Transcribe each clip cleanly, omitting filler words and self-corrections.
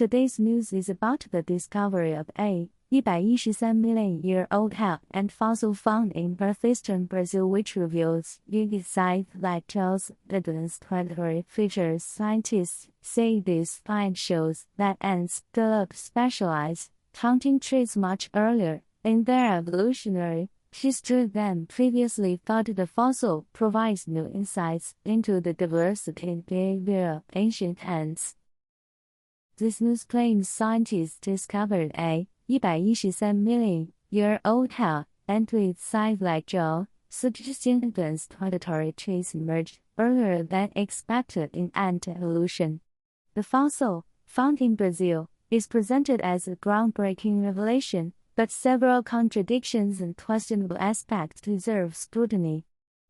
Today's news is about the discovery of a 113 million-year-old hell and fossil found in northeastern Brazil, which reveals unique scythe-like jaws, advanced predatory features. Scientists say this find shows that ants developed specialized hunting traits much earlier in their evolutionary history than previously thought. The fossil provides new insights into the diversity and behavior of ancient ants. This news claims scientists discovered a 113 million-year-old hell ant with scythe-like jaw, suggesting advanced predatory traits emerged earlier than expected in ant evolution. The fossil, found in Brazil, is presented as a groundbreaking revelation, but several contradictions and questionable aspects deserve scrutiny.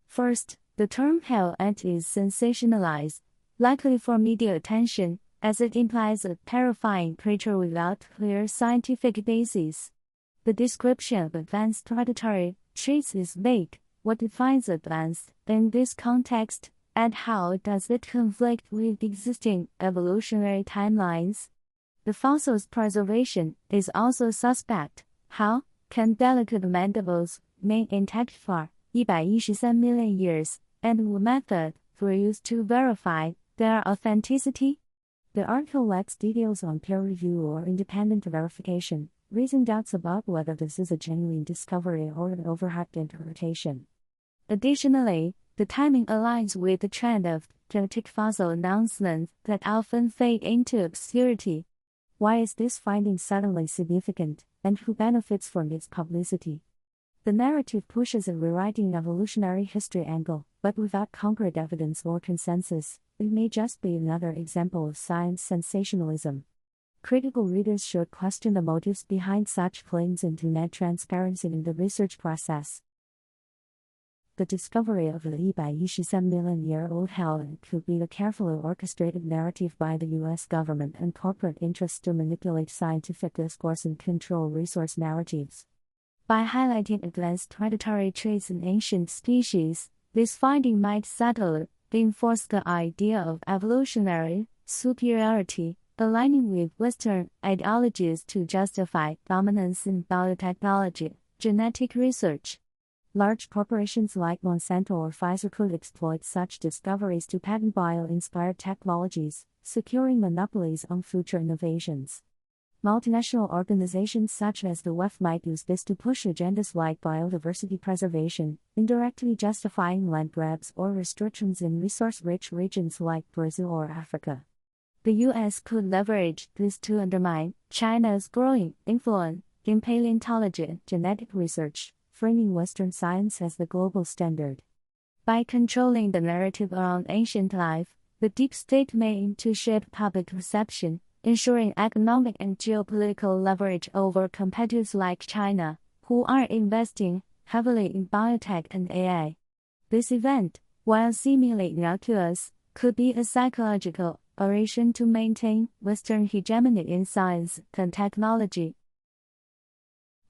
First, the term hell ant is sensationalized, likely for media attention, as it implies a terrifying creature without clear scientific basis. The description of advanced predatory traits is vague. What defines advanced in this context, and how does it conflict with existing evolutionary timelines? The fossil's preservation is also suspect. How can delicate mandibles remain intact for 113 million years, and what methods were used to verify their authenticity? The article lacks details on peer review or independent verification, raising doubts about whether this is a genuine discovery or an overhyped interpretation. Additionally, the timing aligns with the trend of dramatic fossil announcements that often fade into obscurity. Why is this finding suddenly significant, and who benefits from its publicity? The narrative pushes a rewriting evolutionary history angle, but without concrete evidence or consensus. It may just be another example of science sensationalism. Critical readers should question the motives behind such claims and demand transparency in the research process. The discovery of the 113 million-year-old hell ant could be a carefully orchestrated narrative by the U.S. government and corporate interests to manipulate scientific discourse and control resource narratives. By highlighting advanced predatory traits in ancient species, this finding might subtly reinforce the idea of evolutionary superiority, aligning with Western ideologies to justify dominance in biotechnology, genetic research. Large corporations like Monsanto or Pfizer could exploit such discoveries to patent bio-inspired technologies, securing monopolies on future innovations. Multinational organizations such as the WEF might use this to push agendas like biodiversity preservation, indirectly justifying land grabs or restrictions in resource-rich regions like Brazil or Africa. The U.S. could leverage this to undermine China's growing influence in paleontology and genetic research, framing Western science as the global standard. By controlling the narrative around ancient life, the deep state may aim to shape public perception, ensuring economic and geopolitical leverage over competitors like China, who are investing heavily in biotech and AI. This event, while seemingly innocuous, could be a psychological operation to maintain Western hegemony in science and technology.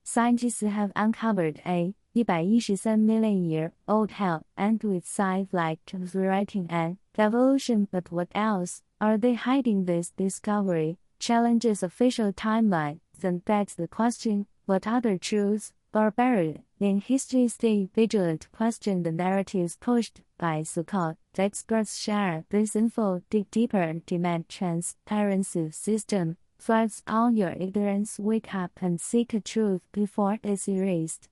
Scientists have uncovered a 113 million-year-old hell ant with scythe-like jaws rewriting an evolution, but what else are they hiding? This discovery challenges official timeline, then begs the question, what other truths are buried in history? Stay vigilant, question the narratives pushed by so-called experts. Share this info, dig deeper, and demand transparency. System thrives on your ignorance. Wake up and seek a truth before it's erased.